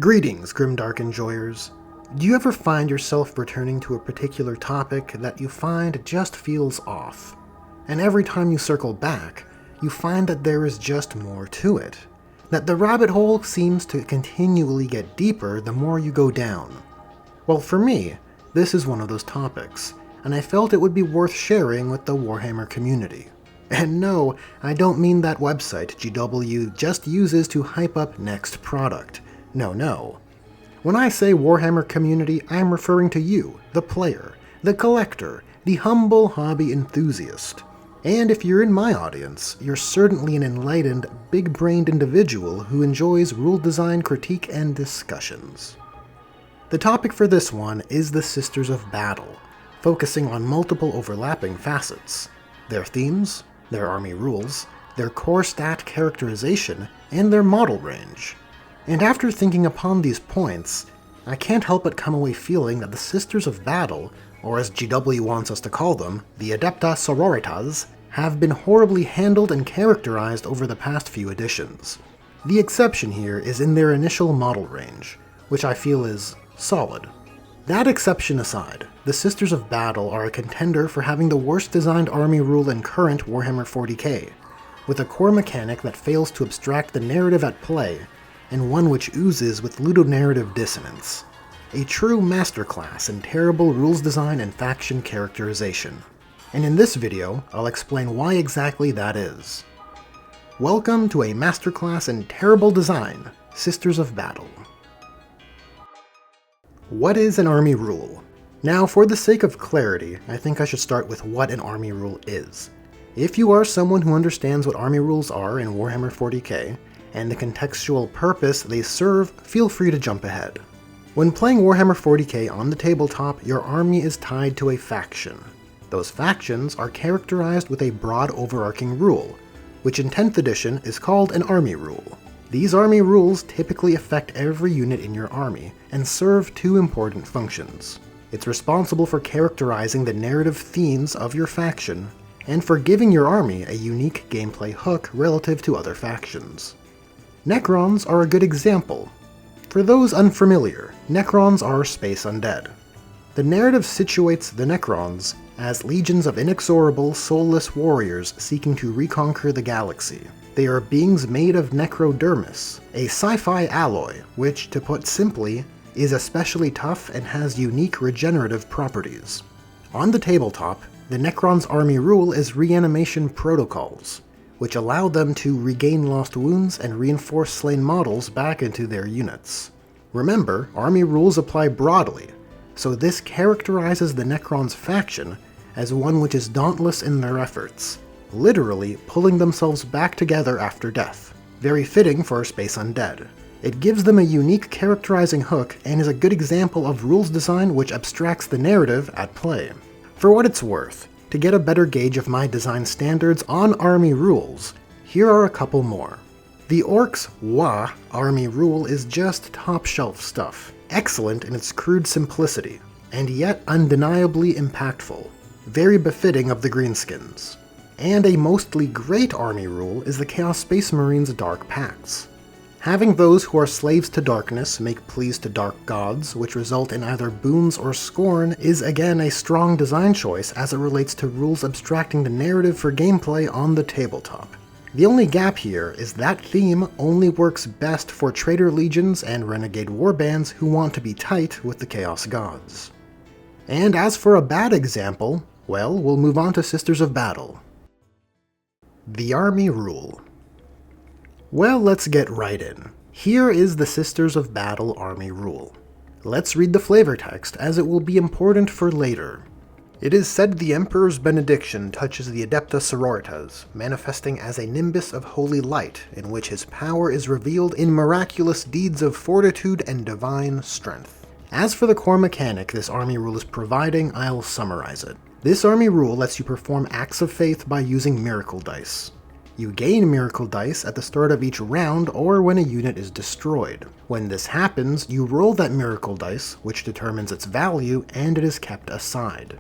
Greetings, grimdark enjoyers. Do you ever find yourself returning to a particular topic that you find just feels off? And every time you circle back, you find that there is just more to it. That the rabbit hole seems to continually get deeper the more you go down. Well, for me, this is one of those topics, and I felt it would be worth sharing with the Warhammer community. And no, I don't mean that website GW just uses to hype up next product. No. When I say Warhammer community, I am referring to you, the player, the collector, the humble hobby enthusiast. And if you're in my audience, you're certainly an enlightened, big-brained individual who enjoys rule design, critique, and discussions. The topic for this one is the Sisters of Battle, focusing on multiple overlapping facets: their themes, their army rules, their core stat characterization, and their model range. And after thinking upon these points, I can't help but come away feeling that the Sisters of Battle, or as GW wants us to call them, the Adepta Sororitas, have been horribly handled and characterized over the past few editions. The exception here is in their initial model range, which I feel is solid. That exception aside, the Sisters of Battle are a contender for having the worst designed army rule in current Warhammer 40k, with a core mechanic that fails to abstract the narrative at play, and one which oozes with ludonarrative dissonance. A true masterclass in terrible rules design and faction characterization. And in this video, I'll explain why exactly that is. Welcome to a masterclass in terrible design, Sisters of Battle. What is an army rule? Now, for the sake of clarity, I think I should start with what an army rule is. If you are someone who understands what army rules are in Warhammer 40k, and the contextual purpose they serve, feel free to jump ahead. When playing Warhammer 40k on the tabletop, your army is tied to a faction. Those factions are characterized with a broad overarching rule, which in 10th edition is called an army rule. These army rules typically affect every unit in your army, and serve two important functions. It's responsible for characterizing the narrative themes of your faction, and for giving your army a unique gameplay hook relative to other factions. Necrons are a good example. For those unfamiliar, Necrons are space undead. The narrative situates the Necrons as legions of inexorable, soulless warriors seeking to reconquer the galaxy. They are beings made of necrodermis, a sci-fi alloy which, to put simply, is especially tough and has unique regenerative properties. On the tabletop, the Necrons' army rule is reanimation protocols, which allow them to regain lost wounds and reinforce slain models back into their units. Remember, army rules apply broadly, so this characterizes the Necrons' faction as one which is dauntless in their efforts, literally pulling themselves back together after death. Very fitting for Space Undead. It gives them a unique characterizing hook and is a good example of rules design which abstracts the narrative at play. For what it's worth, to get a better gauge of my design standards on army rules, here are a couple more. The Orcs' Wa army rule is just top-shelf stuff, excellent in its crude simplicity, and yet undeniably impactful, very befitting of the Greenskins. And a mostly great army rule is the Chaos Space Marines' Dark Pacts. Having those who are slaves to darkness make pleas to dark gods, which result in either boons or scorn, is again a strong design choice as it relates to rules abstracting the narrative for gameplay on the tabletop. The only gap here is that theme only works best for traitor legions and renegade warbands who want to be tight with the Chaos Gods. And as for a bad example, well, we'll move on to Sisters of Battle. The Army Rule. Well, let's get right in. Here is the Sisters of Battle army rule. Let's read the flavor text, as it will be important for later. It is said the Emperor's benediction touches the Adepta Sororitas, manifesting as a nimbus of holy light, in which his power is revealed in miraculous deeds of fortitude and divine strength. As for the core mechanic this army rule is providing, I'll summarize it. This army rule lets you perform acts of faith by using miracle dice. You gain miracle dice at the start of each round or when a unit is destroyed. When this happens, you roll that miracle dice, which determines its value, and it is kept aside.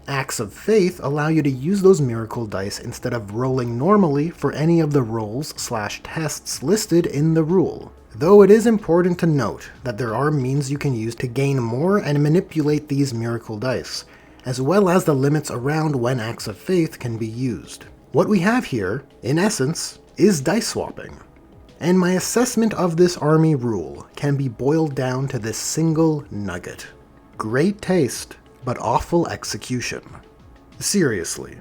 Acts of faith allow you to use those miracle dice instead of rolling normally for any of the rolls/tests listed in the rule. Though it is important to note that there are means you can use to gain more and manipulate these miracle dice, as well as the limits around when acts of faith can be used. What we have here, in essence, is dice swapping. And my assessment of this army rule can be boiled down to this single nugget. Great taste, but awful execution. Seriously,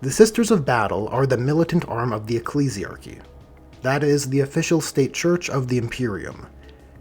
the Sisters of Battle are the militant arm of the ecclesiarchy. That is the official state church of the Imperium.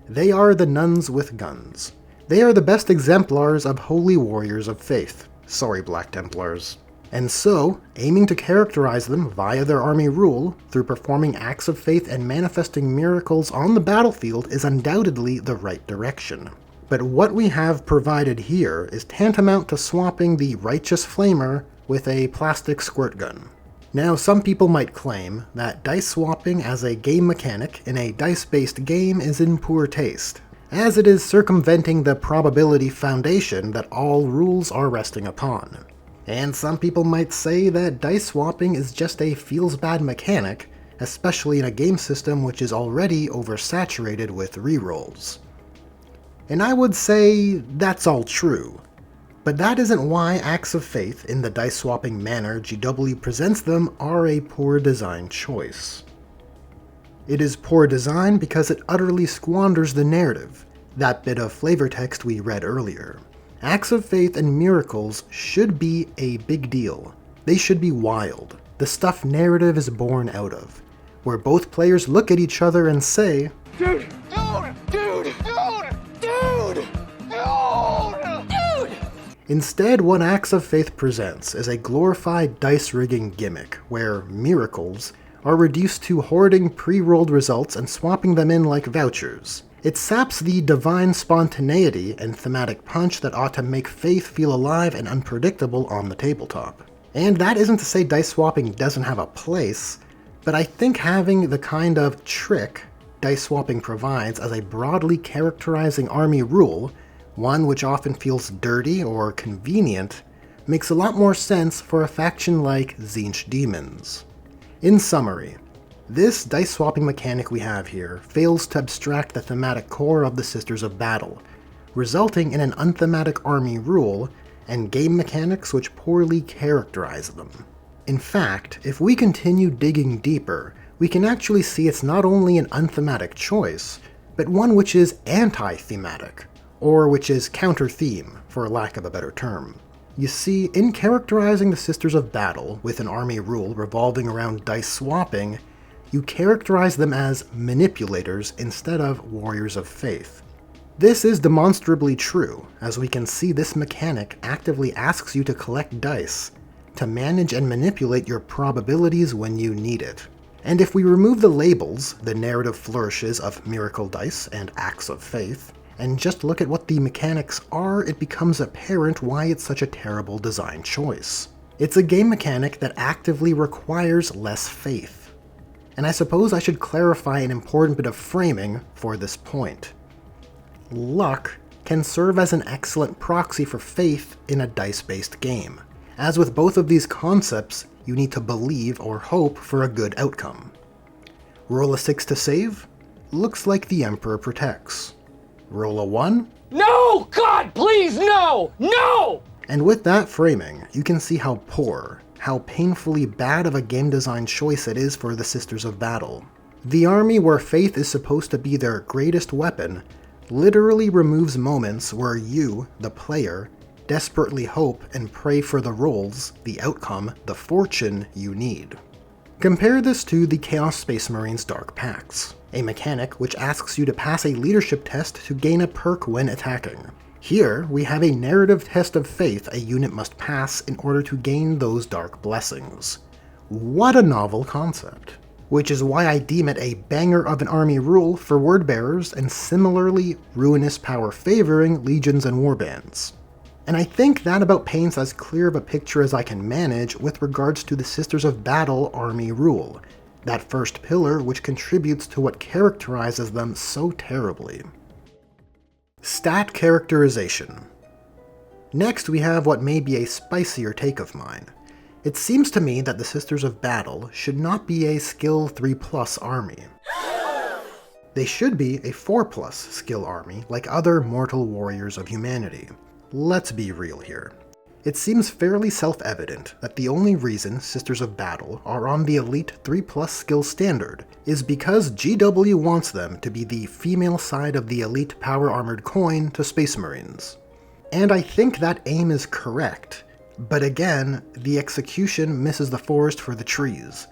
They are the nuns with guns. They are the best exemplars of holy warriors of faith. Sorry, Black Templars. And so, aiming to characterize them via their army rule, through performing acts of faith and manifesting miracles on the battlefield is undoubtedly the right direction. But what we have provided here is tantamount to swapping the Righteous Flamer with a plastic squirt gun. Now, some people might claim that dice swapping as a game mechanic in a dice-based game is in poor taste, as it is circumventing the probability foundation that all rules are resting upon. And some people might say that dice swapping is just a feels-bad mechanic, especially in a game system which is already oversaturated with rerolls. And I would say that's all true, but that isn't why acts of faith in the dice swapping manner GW presents them are a poor design choice. It is poor design because it utterly squanders the narrative, that bit of flavor text we read earlier. Acts of faith and miracles should be a big deal. They should be wild. The stuff narrative is born out of, where both players look at each other and say, "Dude! Dude! Dude! Dude! Dude! Dude! Dude!" Instead, what Acts of Faith presents is a glorified dice rigging gimmick, where miracles are reduced to hoarding pre-rolled results and swapping them in like vouchers. It saps the divine spontaneity and thematic punch that ought to make faith feel alive and unpredictable on the tabletop. And that isn't to say dice swapping doesn't have a place, but I think having the kind of trick dice swapping provides as a broadly characterizing army rule, one which often feels dirty or convenient, makes a lot more sense for a faction like Tzeentch Demons. In summary, this dice swapping mechanic we have here fails to abstract the thematic core of the Sisters of Battle, resulting in an unthematic army rule and game mechanics which poorly characterize them. In fact, if we continue digging deeper, we can actually see it's not only an unthematic choice, but one which is anti-thematic, or which is counter-theme, for lack of a better term. You see, in characterizing the Sisters of Battle with an army rule revolving around dice swapping, you characterize them as manipulators instead of warriors of faith. This is demonstrably true, as we can see this mechanic actively asks you to collect dice, to manage and manipulate your probabilities when you need it. And if we remove the labels, the narrative flourishes of miracle dice and acts of faith, and just look at what the mechanics are, it becomes apparent why it's such a terrible design choice. It's a game mechanic that actively requires less faith. And I suppose I should clarify an important bit of framing for this point. Luck can serve as an excellent proxy for faith in a dice-based game. As with both of these concepts, you need to believe or hope for a good outcome. Roll a 6 to save? Looks like the Emperor protects. Roll a 1? No! God, please, no! No! And with that framing, you can see how poor, how painfully bad of a game design choice it is for the Sisters of Battle. The army where faith is supposed to be their greatest weapon literally removes moments where you, the player, desperately hope and pray for the rolls, the outcome, the fortune you need. Compare this to the Chaos Space Marines Dark Pacts, a mechanic which asks you to pass a leadership test to gain a perk when attacking. Here, we have a narrative test of faith a unit must pass in order to gain those dark blessings. What a novel concept. Which is why I deem it a banger of an army rule for wordbearers and similarly ruinous power favoring legions and warbands. And I think that about paints as clear of a picture as I can manage with regards to the Sisters of Battle army rule, that first pillar which contributes to what characterizes them so terribly. Stat characterization. Next we have what may be a spicier take of mine. It seems to me that the Sisters of Battle should not be a skill 3+ army. They should be a 4+ skill army like other mortal warriors of humanity. Let's be real here. It seems fairly self-evident that the only reason Sisters of Battle are on the elite 3+ skill standard is because GW wants them to be the female side of the elite power armored coin to Space Marines. And I think that aim is correct, but again, the execution misses the forest for the trees.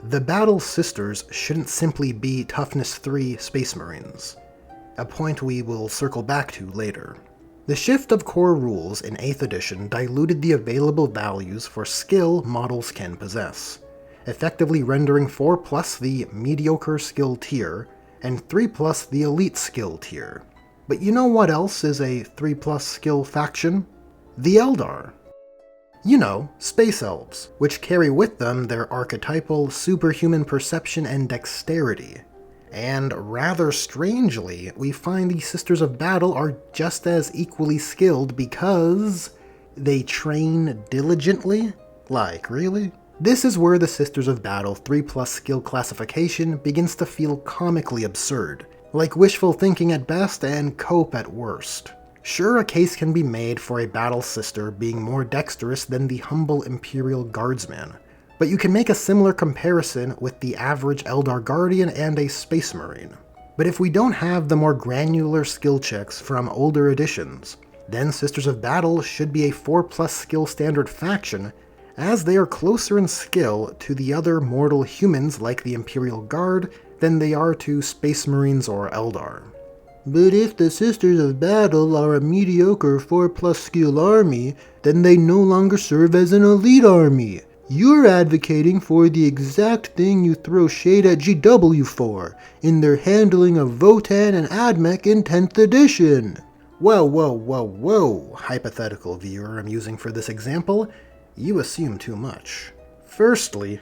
The Battle Sisters shouldn't simply be Toughness 3 Space Marines, a point we will circle back to later. The shift of core rules in 8th edition diluted the available values for skill models can possess, effectively rendering 4+ the mediocre skill tier and 3+ the elite skill tier. But you know what else is a 3+ skill faction? The Eldar. You know, Space Elves, which carry with them their archetypal superhuman perception and dexterity. And rather strangely, we find the Sisters of Battle are just as equally skilled because they train diligently? Like, really? This is where the Sisters of Battle 3+ skill classification begins to feel comically absurd, like wishful thinking at best and cope at worst. Sure, a case can be made for a Battle Sister being more dexterous than the humble Imperial Guardsman, but you can make a similar comparison with the average Eldar Guardian and a Space Marine. But if we don't have the more granular skill checks from older editions, then Sisters of Battle should be a 4+ skill standard faction, as they are closer in skill to the other mortal humans like the Imperial Guard than they are to Space Marines or Eldar. But if the Sisters of Battle are a mediocre 4+ skill army, then they no longer serve as an elite army. You're advocating for the exact thing you throw shade at GW for, in their handling of Votan and Admech in 10th edition. Whoa, hypothetical viewer I'm using for this example, you assume too much. Firstly,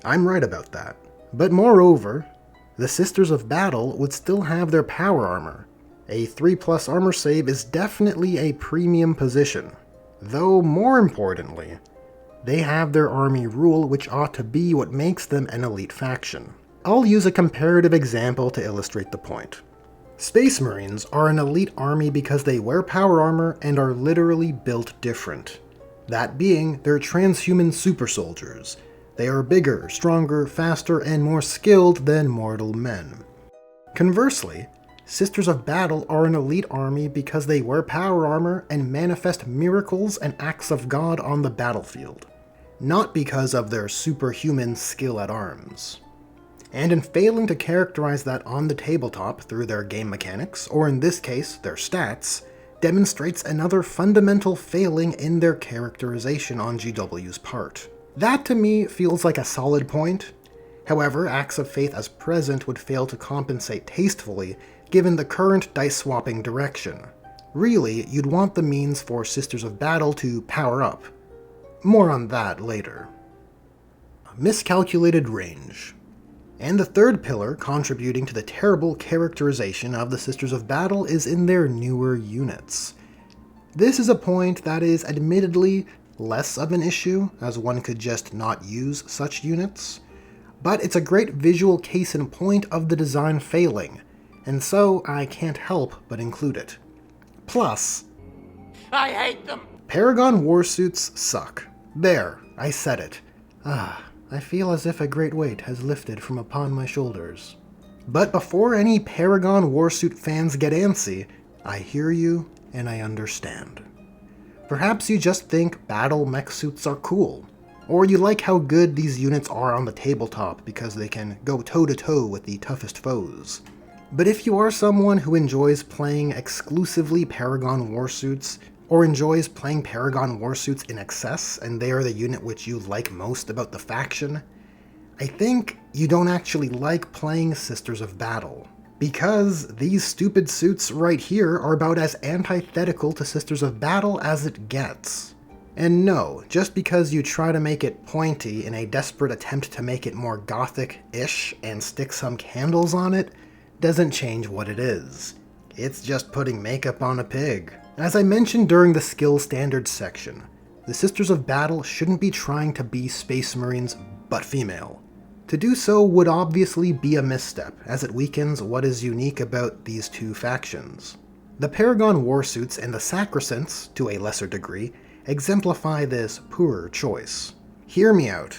I'm right about that. But moreover, the Sisters of Battle would still have their power armor. A 3+ armor save is definitely a premium position, though more importantly, they have their army rule, which ought to be what makes them an elite faction. I'll use a comparative example to illustrate the point. Space Marines are an elite army because they wear power armor and are literally built different. That being, they're transhuman super soldiers. They are bigger, stronger, faster, and more skilled than mortal men. Conversely, Sisters of Battle are an elite army because they wear power armor and manifest miracles and acts of God on the battlefield, not because of their superhuman skill at arms. And in failing to characterize that on the tabletop through their game mechanics, or in this case, their stats, demonstrates another fundamental failing in their characterization on GW's part. That to me feels like a solid point. However, Acts of Faith as present would fail to compensate tastefully given the current dice-swapping direction. Really, you'd want the means for Sisters of Battle to power up. More on that later. Miscalculated Range. And the third pillar contributing to the terrible characterization of the Sisters of Battle is in their newer units. This is a point that is admittedly less of an issue, as one could just not use such units, but it's a great visual case in point of the design failing, and so I can't help but include it. Plus, I hate them! Paragon warsuits suck. There, I said it. I feel as if a great weight has lifted from upon my shoulders. But before any Paragon warsuit fans get antsy, I hear you and I understand. Perhaps you just think battle mech suits are cool, or you like how good these units are on the tabletop because they can go toe-to-toe with the toughest foes. But if you are someone who enjoys playing exclusively Paragon warsuits, or enjoys playing Paragon warsuits in excess, and they are the unit which you like most about the faction, I think you don't actually like playing Sisters of Battle. Because these stupid suits right here are about as antithetical to Sisters of Battle as it gets. And no, just because you try to make it pointy in a desperate attempt to make it more gothic-ish and stick some candles on it, doesn't change what it is. It's just putting makeup on a pig. As I mentioned during the skill standards section, the Sisters of Battle shouldn't be trying to be Space Marines, but female. To do so would obviously be a misstep, as it weakens what is unique about these two factions. The Paragon Warsuits and the Sacrosancts, to a lesser degree, exemplify this poorer choice. Hear me out.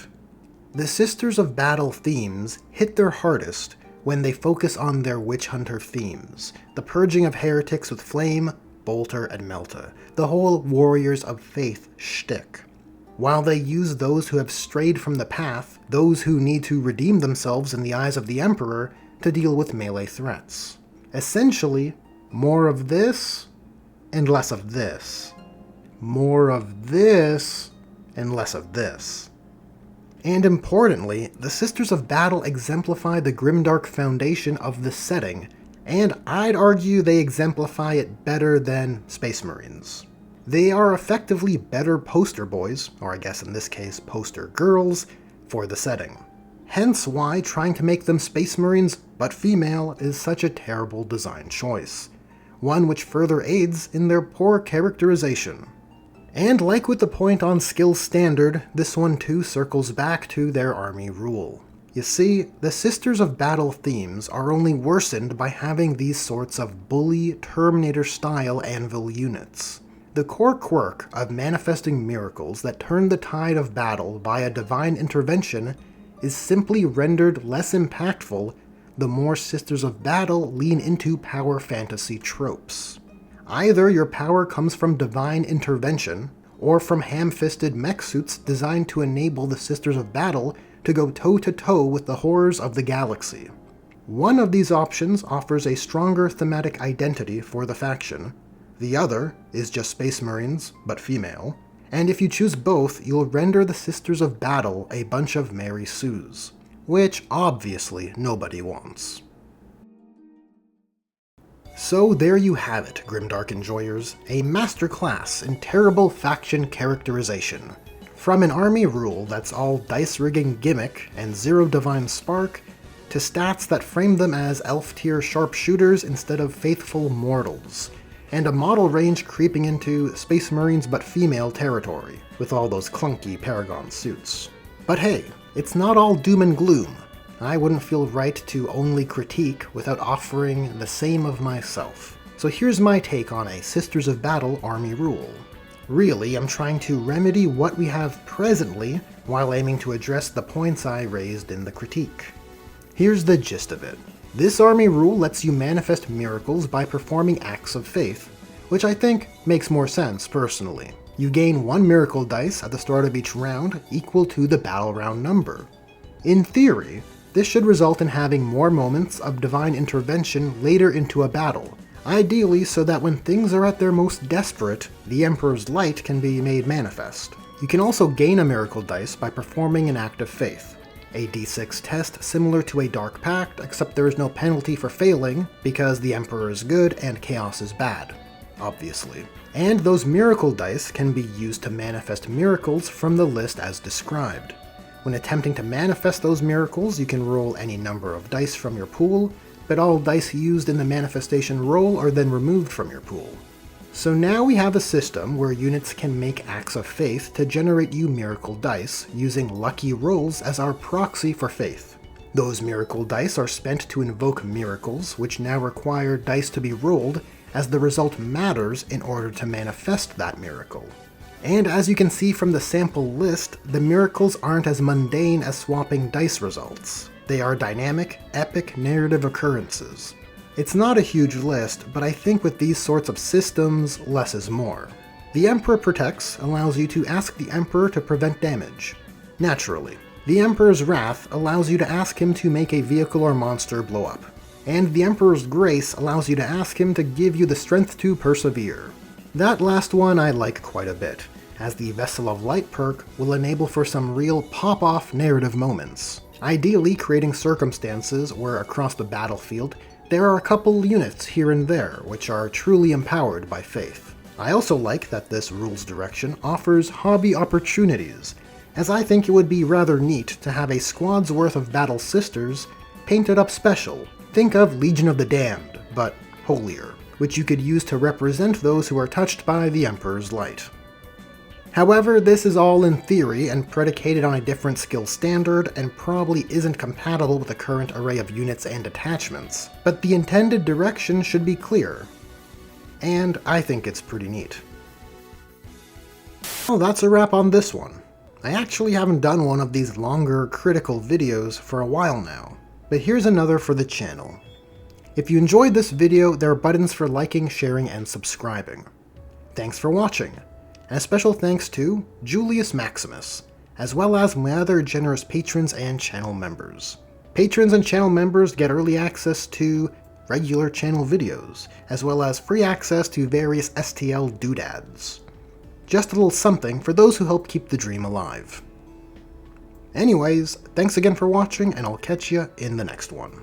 The Sisters of Battle themes hit their hardest when they focus on their witch hunter themes, the purging of heretics with flame, bolter, and melta, the whole warriors of faith shtick. While they use those who have strayed from the path, those who need to redeem themselves in the eyes of the Emperor, to deal with melee threats. Essentially, more of this and less of this. More of this and less of this. And importantly, the Sisters of Battle exemplify the grimdark foundation of the setting, and I'd argue they exemplify it better than Space Marines. They are effectively better poster boys, or I guess in this case poster girls, for the setting. Hence why trying to make them Space Marines but female is such a terrible design choice, one which further aids in their poor characterization. And like with the point on skill standard, this one too circles back to their army rule. You see, the Sisters of Battle themes are only worsened by having these sorts of bully, Terminator-style anvil units. The core quirk of manifesting miracles that turn the tide of battle by a divine intervention is simply rendered less impactful the more Sisters of Battle lean into power fantasy tropes. Either your power comes from divine intervention, or from ham-fisted mech suits designed to enable the Sisters of Battle to go toe-to-toe with the horrors of the galaxy. One of these options offers a stronger thematic identity for the faction, the other is just Space Marines, but female, and if you choose both, you'll render the Sisters of Battle a bunch of Mary Sues, which obviously nobody wants. So there you have it, Grimdark enjoyers, a masterclass in terrible faction characterization. From an army rule that's all dice-rigging gimmick and zero divine spark, to stats that frame them as elf-tier sharpshooters instead of faithful mortals, and a model range creeping into Space Marines but female territory, with all those clunky Paragon suits. But hey, it's not all doom and gloom. I wouldn't feel right to only critique without offering the same of myself. So here's my take on a Sisters of Battle army rule. Really, I'm trying to remedy what we have presently while aiming to address the points I raised in the critique. Here's the gist of it. This army rule lets you manifest miracles by performing acts of faith, which I think makes more sense personally. You gain 1 miracle dice at the start of each round equal to the battle round number. In theory, this should result in having more moments of divine intervention later into a battle, ideally so that when things are at their most desperate, the Emperor's light can be made manifest. You can also gain a miracle dice by performing an act of faith, a d6 test similar to a Dark Pact, except there is no penalty for failing because the Emperor is good and Chaos is bad, obviously. And those miracle dice can be used to manifest miracles from the list as described. When attempting to manifest those miracles, you can roll any number of dice from your pool, but all dice used in the manifestation roll are then removed from your pool. So now we have a system where units can make acts of faith to generate you miracle dice, using lucky rolls as our proxy for faith. Those miracle dice are spent to invoke miracles, which now require dice to be rolled, as the result matters in order to manifest that miracle. And as you can see from the sample list, the miracles aren't as mundane as swapping dice results. They are dynamic, epic narrative occurrences. It's not a huge list, but I think with these sorts of systems, less is more. The Emperor Protects allows you to ask the Emperor to prevent damage. Naturally. The Emperor's Wrath allows you to ask him to make a vehicle or monster blow up. And the Emperor's Grace allows you to ask him to give you the strength to persevere. That last one I like quite a bit, as the Vessel of Light perk will enable for some real pop-off narrative moments, ideally creating circumstances where across the battlefield there are a couple units here and there which are truly empowered by faith. I also like that this rules direction offers hobby opportunities, as I think it would be rather neat to have a squad's worth of Battle Sisters painted up special. Think of Legion of the Damned, but holier, which you could use to represent those who are touched by the Emperor's light. However, this is all in theory and predicated on a different skill standard and probably isn't compatible with the current array of units and attachments, but the intended direction should be clear. And I think it's pretty neat. Well, that's a wrap on this one. I actually haven't done one of these longer, critical videos for a while now, but here's another for the channel. If you enjoyed this video, there are buttons for liking, sharing, and subscribing. Thanks for watching, and a special thanks to Julius Maximus, as well as my other generous patrons and channel members. Patrons and channel members get early access to regular channel videos, as well as free access to various STL doodads. Just a little something for those who help keep the dream alive. Anyways, thanks again for watching, and I'll catch ya in the next one.